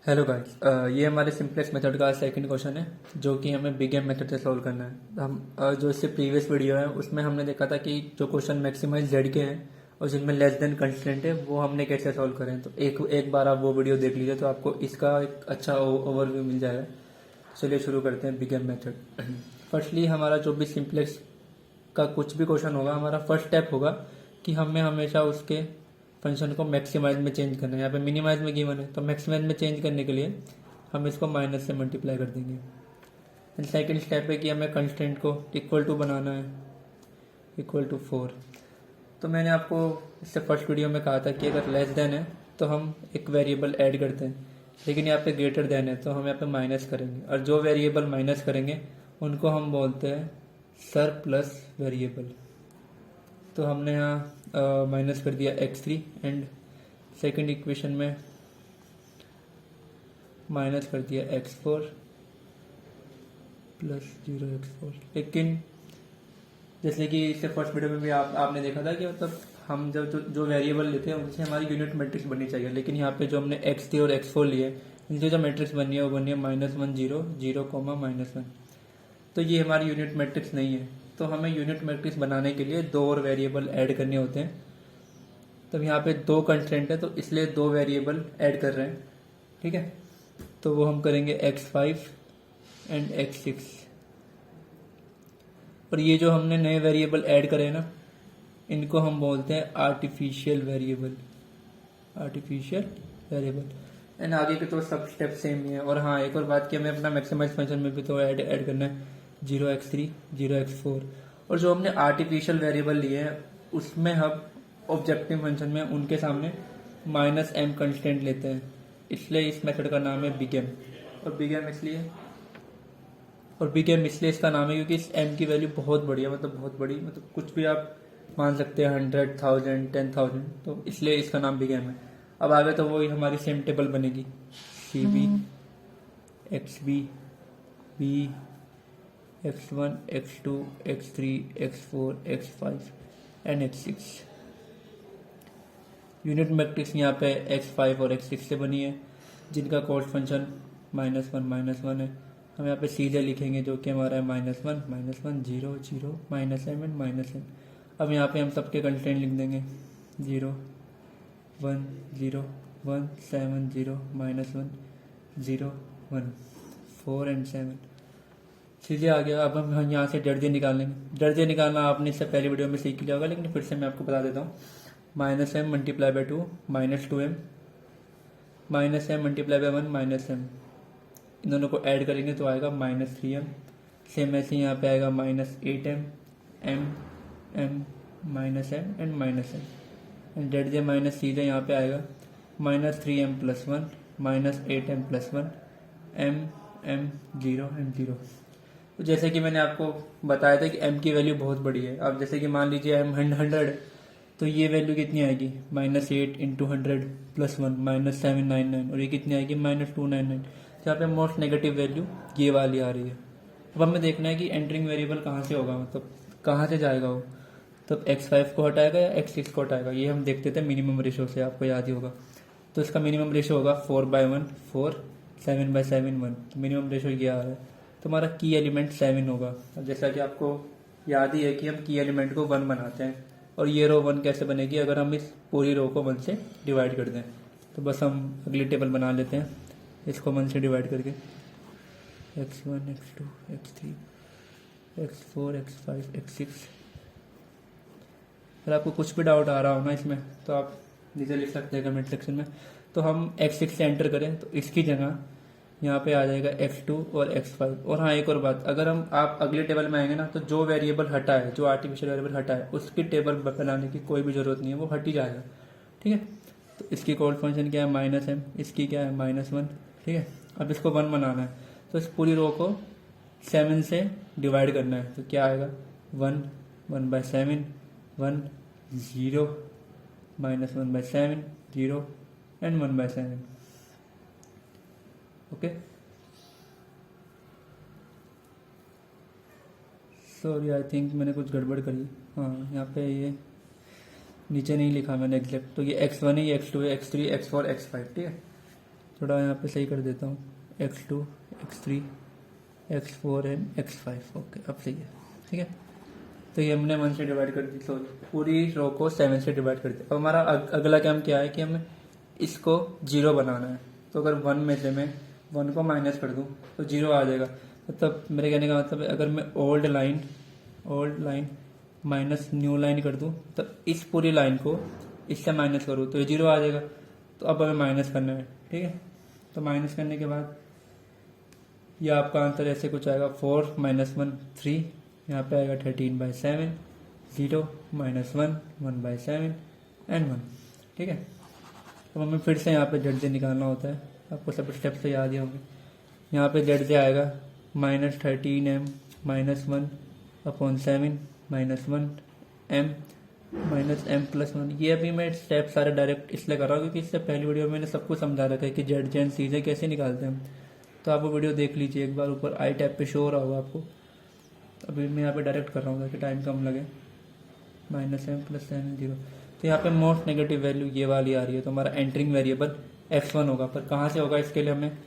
Hello guys, ये हमारे simplex method का सेकंड क्वेश्चन है जो कि हमें बिग एम मेथड से सॉल्व करना है। हम जो इससे प्रीवियस वीडियो है उसमें हमने देखा था कि जो क्वेश्चन मैक्सिमाइज जेड के हैं और जिनमें लेस देन कंस्टेंट है वो हमने कैसे सॉल्व करें। तो एक एक बार आप वो वीडियो देख लीजिए तो आपको इसका एक अच्छा ओवरव्यू मिल जाएगा। चलिए शुरू करते हैं बिग एम मेथड। फर्स्टली हमारा जो भी सिंपलेक्स का कुछ भी क्वेश्चन होगा, हमारा फर्स्ट स्टेप होगा कि हमें हमेशा उसके फंक्शन को मैक्सिमाइज में चेंज करना है। यहाँ पे मिनिमाइज में गिवन है तो मैक्सिमाइज में चेंज करने के लिए हम इसको माइनस से मल्टीप्लाई कर देंगे। एंड सेकेंड स्टेप है कि हमें कंस्टेंट को इक्वल टू बनाना है, इक्वल टू 4। तो मैंने आपको इससे फर्स्ट वीडियो में कहा था कि अगर लेस देन है तो हम एक वेरिएबल ऐड करते हैं, लेकिन यहाँ पे ग्रेटर देन है तो हम यहाँ पे माइनस करेंगे, और जो वेरिएबल माइनस करेंगे उनको हम बोलते हैं सर प्लस वेरिएबल। तो हमने यहाँ माइनस कर दिया x3 एंड सेकंड इक्वेशन में माइनस कर दिया x4 प्लस 0 x4। लेकिन जैसे कि इससे फर्स्ट वीडियो में भी आपने देखा था कि मतलब हम जब जो वेरिएबल लेते हैं उनसे हमारी यूनिट मैट्रिक्स बननी चाहिए, लेकिन यहाँ पे जो हमने x3 और x4 लिए इनसे जो मैट्रिक्स बननी है वो बननी है -1 0 0 -1। तो ये हमारी यूनिट मैट्रिक्स नहीं है। तो हमें यूनिट मैट्रिक्स बनाने के लिए दो और वेरिएबल ऐड करने होते हैं। तब यहाँ पे दो कंस्टेंट है तो इसलिए दो वेरिएबल ऐड कर रहे हैं, ठीक है। तो वो हम करेंगे x5 एंड x6। और ये जो हमने नए वेरिएबल ऐड करे ना इनको हम बोलते हैं artificial variable, artificial variable. And आगे के तो सब स्टेप सेम ही है। और हाँ, एक और बात कि हमें अपना मैक्सिमाइज फंक्शन में भी तो ऐड करना है 0 x3 0 x4। और जो हमने आर्टिफिशियल वेरिएबल लिए हैं उसमें हम ऑब्जेक्टिव फंक्शन में उनके सामने -m कंस्टेंट लेते हैं, इसलिए इस मेथड का नाम है बिग एम। और बिग एम इसलिए इसका नाम है क्योंकि इस m की वैल्यू बहुत बड़ी है, मतलब बहुत बड़ी, मतलब कुछ भी आप मान सकते हैं 100,000 10,000, तो इसलिए इसका नाम बिग एम है। अब आगे तो वही हमारी सेम टेबल बनेगी, CB XB B x1 x2 x3 x4 x5 and x6। Unit matrix यहाँ पे x5 और x6 से बनी है जिनका कॉस्ट फंक्शन -1 है। हम यहाँ पे सीधे लिखेंगे जो कि हमारा है -1 0 0 -m एंड -m। अब यहाँ पे हम सबके कंस्टेंट लिख देंगे 0 1 0 1 7 0 -1 0 1 4 एंड 7 सीधे आ गया। अब हम यहाँ से दर्जे निकाल लेंगे। दर्जे निकालना आपने इससे पहले वीडियो में सीख लिया होगा, लेकिन फिर से मैं आपको बता देता हूँ। -m × 2 -2m -m × 1 -m, इन दोनों को ऐड करेंगे तो आएगा -3m। सेम ऐसे यहाँ पे आएगा -8m m m -m and -m and दर्जे माइनस सीधे यहाँ पे आएगा -3m + 1 -8m + 1 m m 0 and 0। तो जैसे कि मैंने आपको बताया था कि m की वैल्यू बहुत बड़ी है। अब जैसे कि मान लीजिए m 100 तो ये वैल्यू कितनी आएगी -8 × 100 + 1 -799, और ये कितनी आएगी -299। तो यहाँ पे मोस्ट नेगेटिव वैल्यू ये वाली आ रही है। अब हमें देखना है कि एंटरिंग वेरिएबल कहाँ से होगा, मतलब कहाँ से जाएगा वो। तब x5 को हटाएगा या x6 को हटाएगा, ये हम देखते थे मिनिमम रेशो से, आपको याद ही होगा। तो इसका मिनिमम रेशो होगा 4/1 4 7/7 1। तो मिनिमम रेशो ये आ रहा है। तो हमारा की एलिमेंट 7 होगा। अब जैसा कि आपको याद ही है कि हम की एलिमेंट को 1 बनाते हैं, और ये रो 1 कैसे बनेगी अगर हम इस पूरी रो को 1 से डिवाइड कर दें। तो बस हम अगली टेबल बना लेते हैं इसको 1 से डिवाइड करके, x1 x2 x3 x4 x5 x6। अगर आपको कुछ भी डाउट आ रहा हो ना इसमें तो आप नीचे लिख सकते हैं कमेंट सेक्शन में। तो हम x6 से एंटर करें तो इसकी जगह यहाँ पे आ जाएगा x2 और x5। और हाँ, एक और बात, अगर आप अगले टेबल में आएंगे ना तो जो वेरिएबल हटा है, जो आर्टिफिशियल वेरिएबल हटा है, उसकी टेबल बनाने की कोई भी जरूरत नहीं है, वो हट ही जाएगा, ठीक है। तो इसकी कॉल्ड फंक्शन क्या है -m, इसकी क्या है -1, ठीक है। अब इसको 1 बनाना है तो इस पूरी रो को 7 से डिवाइड करना है। तो क्या आएगा 1 1/7 1 0 -1/7 0 and 1/7। Okay, sorry I think मैंने कुछ गड़बड़ करी। हाँ, यहाँ पे ये नीचे नहीं लिखा मैंने एग्जैक्ट। तो ये x1 है, ये x2 है, x3 x4 x5, ठीक है। थोड़ा यहाँ पे सही कर देता हूँ, x2, x3, x4 and x5। Okay, अब सही है, ठीक है। तो ये हमने 1 से डिवाइड कर दी, तो पूरी रो को 7 से डिवाइड कर दिया। अब हमारा अगला काम क्या है कि हमें इसको 0 बनाना है। तो अगर 1 में से मैं 1 को माइनस कर दूं तो 0 आ जाएगा। मतलब मेरे कहने का मतलब है, अगर मैं old line minus new line कर दूं, तो इस पूरी लाइन को इससे माइनस करूँ तो ये 0 आ जाएगा। तो अब हमें माइनस करना है, ठीक है। तो माइनस करने के बाद यह आपका आंसर ऐसे कुछ आएगा, 4 - 1 3, यहाँ पे आएगा 13/7, 0 - 1 1/7 एंड 1, ठीक है। अब हमें फिर से यहाँ पे जेड जे निकालना होता है, आपको सब स्टेप्स तो याद ही होंगे। यहाँ पे जेड जे आएगा -13m - 1/7 -1 m -m+1। ये अभी मैं स्टेप सारे डायरेक्ट इसलिए कर रहा हूँ क्योंकि इससे पहली वीडियो में मैंने सब कुछ समझा रखा है कि जेड जे एंड सीजे कैसे निकालते हैं हम। तो आप वो वीडियो देख लीजिए एक बार, ऊपर आई टैब पे शो हो रहा होगा आपको। अभी मैं यहाँ पे डायरेक्ट कर रहा हूँ ताकि टाइम कम लगे। -m+7 0। तो यहाँ पे मोस्ट नेगेटिव वैल्यू ये वाली आ रही है, तो हमारा एंटरिंग वेरिएबल x1 होगा। पर कहाँ से होगा, इसके लिए हमें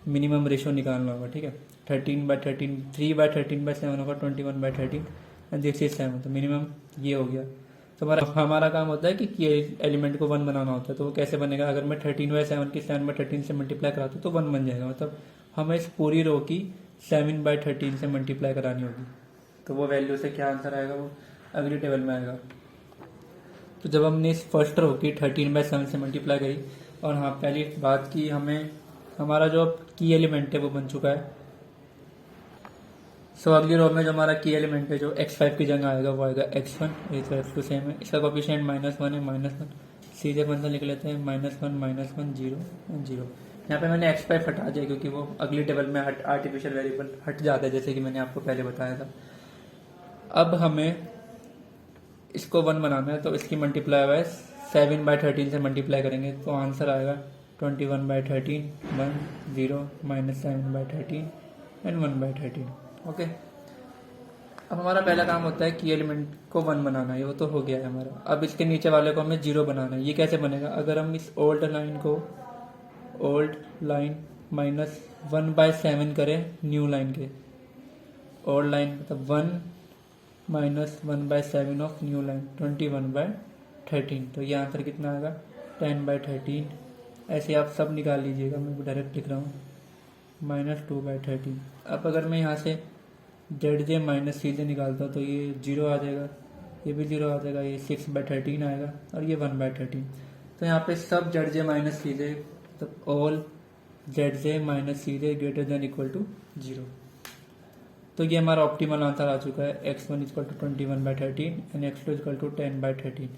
मिनिमम रेशियो निकालना होगा, ठीक है। 13/13 3/13/7 होगा, 21/13 एंड दिस इज 7। तो मिनिमम ये हो गया। तो हमारा काम होता है कि एलिमेंट को 1 बनाना होता है। तो वो कैसे बनेगा, अगर मैं 13/7 की 7/13 से मल्टीप्लाई कराता हूँ तो 1 बन जाएगा। मतलब हमें इस पूरी रो की 7/13 से मल्टीप्लाई करानी होगी। तो वो वैल्यू से क्या आंसर आएगा, वो अगली टेबल में आएगा। तो जब हमने इस फर्स्ट रो की 13/7 से मल्टीप्लाई करी, और हाँ पहली बात की हमें हमारा जो की एलिमेंट है वो बन चुका है। सो अगली रो में जो हमारा की एलिमेंट है जो x5 की जगह आएगा वो आएगा x1, x2 सेम है। इसका कोफिशिएंट -1 है, -1 सीधे फंक्शन लिख लेते हैं, -1 0 0। यहाँ पे मैंने x5 हटा दिया क्योंकि वो अगली टेबल में आर्टिफिशियल वेरिएबल हट जाता है, जैसे कि मैंने आपको पहले बताया था। अब हमें इसको 1 बनाना है, तो इसकी मल्टीप्लाई बाय 7/13 से मल्टीप्लाई करेंगे तो आंसर आएगा 21/13 1 0 -7/13 एंड 1/13। ओके, अब हमारा पहला काम होता है कि एलिमेंट को 1 बनाना है, वो तो हो गया है हमारा। अब इसके नीचे वाले को हमें 0 बनाना है। ये कैसे बनेगा, अगर हम इस ओल्ड लाइन -1/7 करें न्यू लाइन के, ओल्ड लाइन मतलब 1 -1/7 ऑफ न्यू लाइन 21/13। तो ये आंसर कितना आएगा, 10/13। ऐसे आप सब निकाल लीजिएगा, मैं डायरेक्ट लिख रहा हूँ, -2/13। अब अगर मैं यहाँ से जेड जे माइनस सी जे निकालता हूँ तो ये 0 आ जाएगा, ये भी 0 आ जाएगा, ये 6/13 आएगा और ये 1/13। तो यहाँ पे सब Z J minus C J, तो all Z J minus C J greater than equal to 0। तो ये हमारा ऑप्टिमल आंसर आ चुका है, x1 = 21/13 एंड x2 = 10/13।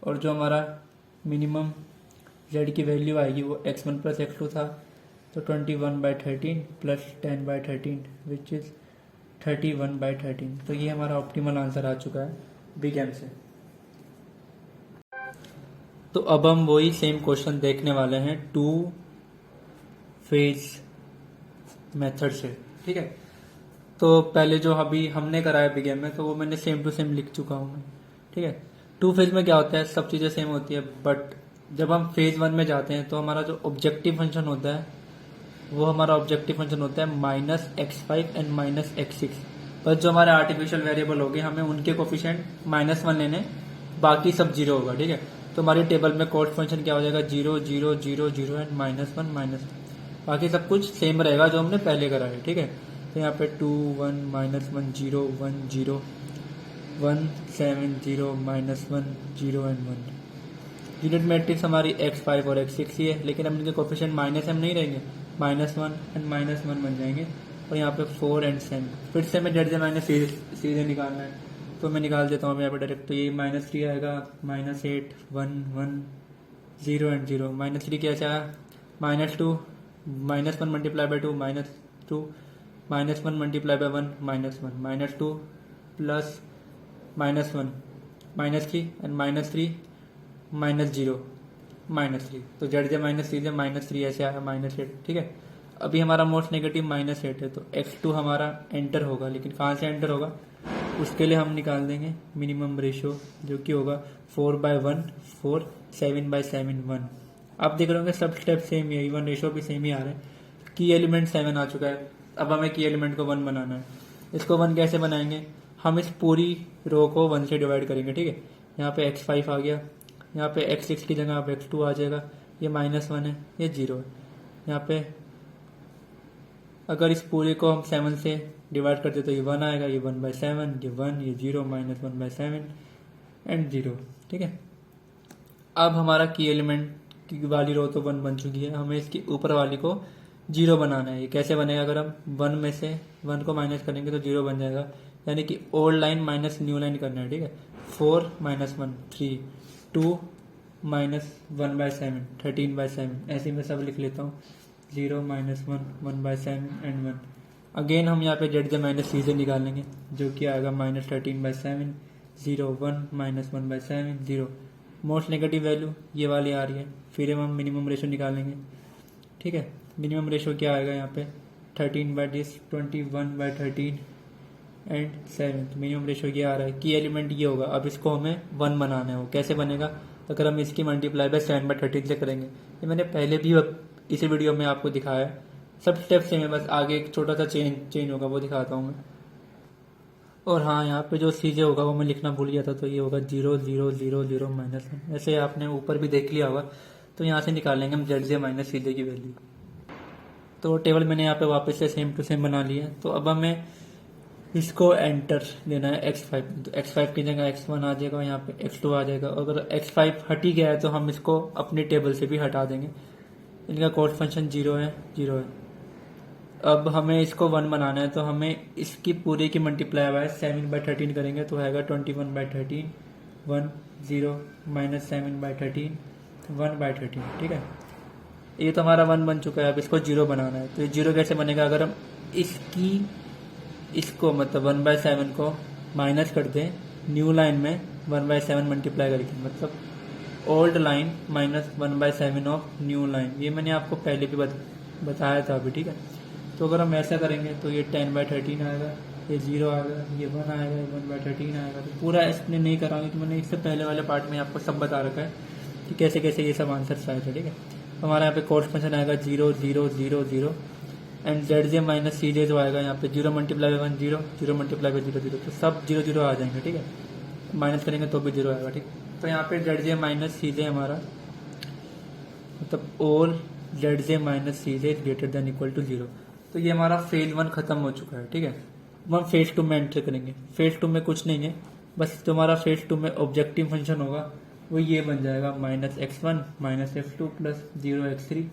और जो हमारा मिनिमम z की वैल्यू आएगी वो x1 + x2 था, तो 21/13 + 10/13 विच इज 31/13। तो ये हमारा ऑप्टिमल आंसर आ चुका है बिग एम से। तो अब हम वही सेम क्वेश्चन देखने वाले हैं 2 फेज मेथड से, ठीक है। तो पहले जो अभी हमने कराया बिग एम में, तो वो मैंने सेम टू सेम लिख चुका हूँ मैं, ठीक है। 2 फेज में क्या होता है, सब चीज़ें सेम होती है, बट जब हम फेज 1 में जाते हैं तो हमारा जो ऑब्जेक्टिव फंक्शन होता है वो हमारा ऑब्जेक्टिव फंक्शन होता है -x5 एंड -x6। बस जो हमारे आर्टिफिशियल वेरिएबल हो गए हमें उनके कोफिशिएंट -1 लेने, बाकी सब 0 होगा, ठीक है। तो हमारी टेबल में कोड फंक्शन क्या हो जाएगा, 0 0 0 0 एंड -1 -1। बाकी सब कुछ सेम रहेगा जो हमने पहले करा है, ठीक है। तो यहाँ पे 2 1 -1 0 1 0 1 7 0 -1 0 एंड 1। यूनिट मैट्रिक्स हमारी x5 और x6 ही है, लेकिन अब इनके कोफिशिएंट -m नहीं रहेंगे, -1 एंड -1 बन जाएंगे। और यहाँ पे 4 एंड 7। फिर से मैं जेड जे माइनस सीधे निकालना है, तो मैं निकाल देता हूँ यहाँ पे डायरेक्ट। तो ये -3 आएगा, -8 1 1 0 एंड 0। -3 कैसे आया, -2 -1 multiply by 2 -2 -1 multiply by 1 -1 -2 plus -1 -3 and -3 -0 -3। तो जेड जे माइनस सी जे -3 ऐसे आया, -8, ठीक है। अभी हमारा मोस्ट नेगेटिव -8 है, तो x2 हमारा एंटर होगा, लेकिन कहाँ से एंटर होगा उसके लिए हम निकाल देंगे मिनिमम रेशियो, जो कि होगा 4/1 4 7/7 1, आप देख रहे होंगे सब स्टेप सेम ही है, इवन रेशो भी सेम ही आ रहा है। की एलिमेंट 7 आ चुका है। अब हमें की एलिमेंट को 1 बनाना है। इसको 1 कैसे बनाएंगे, हम इस पूरी रो को 1 से डिवाइड करेंगे, ठीक है। यहाँ पे x5 आ गया, यहाँ पे x6 की जगह अब x2 आ जाएगा, ये -1 है, ये 0 है। यहाँ पे अगर इस पूरे को हम 7 से डिवाइड करते तो ये 1 आएगा, ये 1/7, ये 1, ये 0, -1/7 एंड 0, ठीक है। अब हमारा की एलिमेंट की वाली रो तो 1 बन चुकी है, हमें इसकी ऊपर वाली को 0 बनाना है। ये कैसे बनेगा, अगर हम 1 में से 1 को माइनस करेंगे तो 0 बन जाएगा, यानी कि old line minus new line करना है, ठीक है। 4 - 1 3, 2 - 1/7 13/7, ऐसे मैं सब लिख लेता हूँ। 0 - 1 1/7 एंड 1। अगेन हम यहाँ पे जेड माइनस सी से निकालेंगे, जो कि आएगा -13/7 0 1 -1/7 0। मोस्ट नेगेटिव वैल्यू ये वाली आ रही है। फिर हम मिनिमम रेशो निकालेंगे, ठीक है। मिनिमम रेशो क्या आएगा यहाँ पे 13/10 21/13 एंड 7। मिनिमम रेशो ये आ रहा है। की एलिमेंट ये होगा। अब इसको हमें 1 बनाना है। वो कैसे बनेगा, अगर हम इसकी मल्टीप्लाई बाय 7/13 से करेंगे। ये मैंने पहले भी इसी वीडियो में आपको दिखाया है, सब स्टेप सेम है, बस आगे एक छोटा सा चेंज होगा, वो दिखाता हूँ मैं। और हाँ, यहाँ पे जो सीजे होगा वो मैं लिखना भूल गया था, तो ये होगा 0 0 0 0 -1। ऐसे आपने ऊपर भी देख लिया होगा, तो यहाँ से निकालेंगे हम जेड माइनस सीजे की वैल्यू। तो टेबल मैंने यहाँ पे वापस से सेम टू सेम बना लिया। तो अब हमें इसको एंटर देना है x5, तो x5 की जगह x1 आ जाएगा, यहाँ पे x2 आ जाएगा। अगर x5 हट ही गया है तो हम इसको अपनी टेबल से भी हटा देंगे। इनका कोड फंक्शन 0 है 0 है। अब हमें इसको 1 बनाना है, तो हमें इसकी पूरी की मल्टीप्लाई बाय 7/13 करेंगे, तो आएगा 21/13 1 0 -7/13 1/13, ठीक है। ये तो हमारा 1 बन चुका है। अब इसको 0 बनाना है, तो ये 0 कैसे बनेगा, अगर हम इसको मतलब 1/7 को माइनस कर दें न्यू लाइन में 1/7 मल्टीप्लाई करके, मतलब old line minus 1/7 of new line. ये मैंने आपको पहले भी बताया था अभी, ठीक है। तो अगर हम ऐसा करेंगे तो ये 10/13 आएगा, ये 0 आएगा, ये 1 आएगा, ये 1/13 आएगा। तो पूरा एक्सप्लेन नहीं कराऊंगी, तो मैंने इससे पहले वाले पार्ट में आपको सब बता रखा है कि कैसे कैसे ये सब आंसर आए थे, ठीक है। हमारा यहाँ पे कोड फंक्शन आएगा 0 0 0 0 एंड जेड माइनस सी जे जो आएगा यहाँ पे 0 × 1 0 0 × 0 0, तो सब 0 0 आ जाएंगे, ठीक है। माइनस करेंगे तो भी 0 आएगा, ठीक। तो यहाँ पे जेड माइनस सी जे हमारा मतलब all Z minus C J greater than equal to 0। तो ये हमारा फेज 1 खत्म हो चुका है, ठीक है। हम फेज 2 में एंटर करेंगे। फेज 2 में कुछ नहीं है, बस जो हमारा फेज 2 में ऑब्जेक्टिव फंक्शन होगा वो ये बन जाएगा -x1 -x2 + 0x3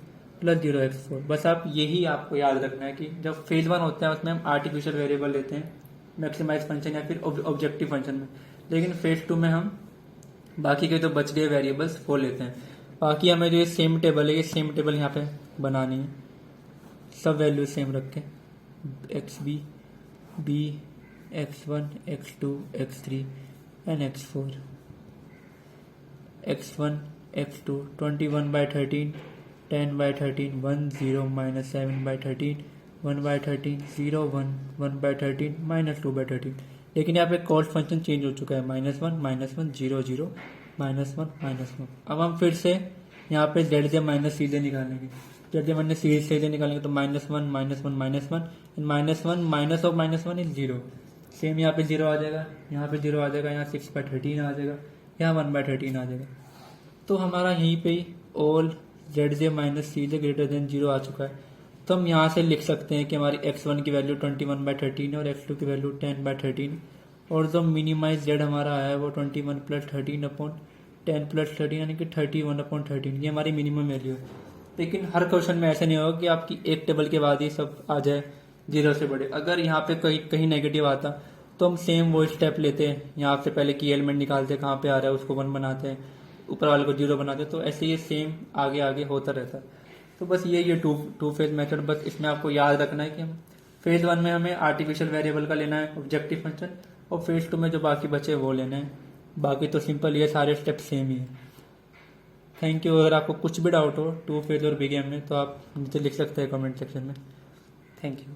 + 0x4। बस आप यही आपको याद रखना है कि जब फेज 1 होता है उसमें हम आर्टिफिशियल वेरिएबल लेते हैं मैक्सिमाइज फंक्शन या फिर ऑब्जेक्टिव फंक्शन में, लेकिन फेज 2 में हम बाकी के जो बच गए वेरिएबल्स वो लेते हैं। बाकी हमें जो ये सेम टेबल है, ये सेम टेबल यहाँ पे बनानी है, सब वैल्यू सेम रख के xb b x1 x2 x3 and x4 x1 x2 21/13 10/13 1 0 -7/13 1/13 0 1 1/13 -2/13। लेकिन यहाँ पे कॉस्ट फंक्शन चेंज हो चुका है, -1 -1 0 0 -1 -1। अब हम फिर से यहाँ पे जेड माइनस सीधे निकालेंगे। जेड माइनस सीधे निकालेंगे तो -1 -1 -1 and -1 minus of -1 is 0। Same यहाँ पे 0 आ जाएगा, यहाँ पे 0 आ जाएगा, यहाँ 6/13 आ जाएगा, यहाँ 1/13 आ जाएगा। तो हमारा यहीं पे ही all Z minus C J greater then 0 आ चुका है। तो हम यहाँ से लिख सकते हैं कि हमारी x1 की वैल्यू 21/13 है और x2 की वैल्यू 10/13, और जो मिनिमाइज जेड हमारा आया है वो 21 + 13 अपॉन 10 + 13 यानी कि 31/13। ये हमारी मिनिमम वैल्यू है। लेकिन हर क्वेश्चन में ऐसा नहीं होगा कि आपकी एक टेबल के बाद ही सब आ जाए 0 से बड़े। अगर यहाँ पे कहीं नेगेटिव आता तो हम सेम वो स्टेप लेते हैं, यहाँ से पहले की एलिमेंट निकालते, कहाँ पे आ रहा है उसको 1 बनाते हैं, ऊपर वाले को 0 बनाते हैं। तो ऐसे ये सेम आगे आगे होता रहता है। तो बस ये टू फेज मेथड, बस इसमें आपको याद रखना है कि हम फेज 1 में हमें आर्टिफिशियल वेरिएबल का लेना है ऑब्जेक्टिव फंक्शन, और फेज 2 में जो बाकी बचे वो लेने हैं। बाकी तो सिंपल, ये सारे स्टेप सेम ही है। Thank you. अगर आपको कुछ भी डाउट हो 2 फेज और बिगेम में तो आप नीचे लिख सकते हैं कमेंट सेक्शन में। Thank you.